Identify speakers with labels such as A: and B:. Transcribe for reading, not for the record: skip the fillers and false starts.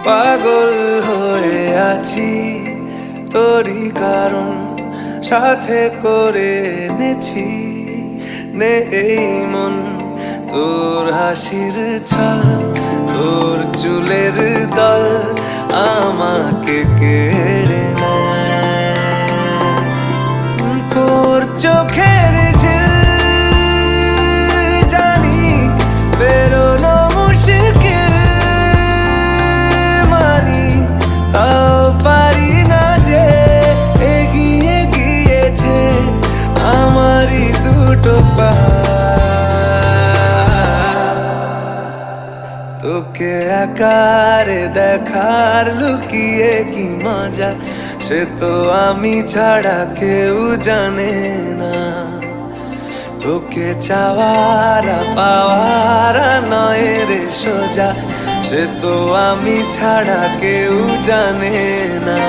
A: পাগল হয়ে আছি তোরই কারণ সাথে করে এনেছি নেই মন তোর হাসির ছল তোর চুলের দল আমাকে কেড়ে নেয় তোর চোখের ঝিল জানি বেরোনো মুশকিল মানি তাও পারি না যে এগিয়ে গিয়েছে আমারই দুটো পা তোকে আকারে দেখার লুকিয়ে কি মজা সে তো আমি ছাড়া কেউ জানে না তোকে চাওয়ারা পাওয়ারা নয় রে সোজা সে তো আমি ছাড়া কেউ জানে না।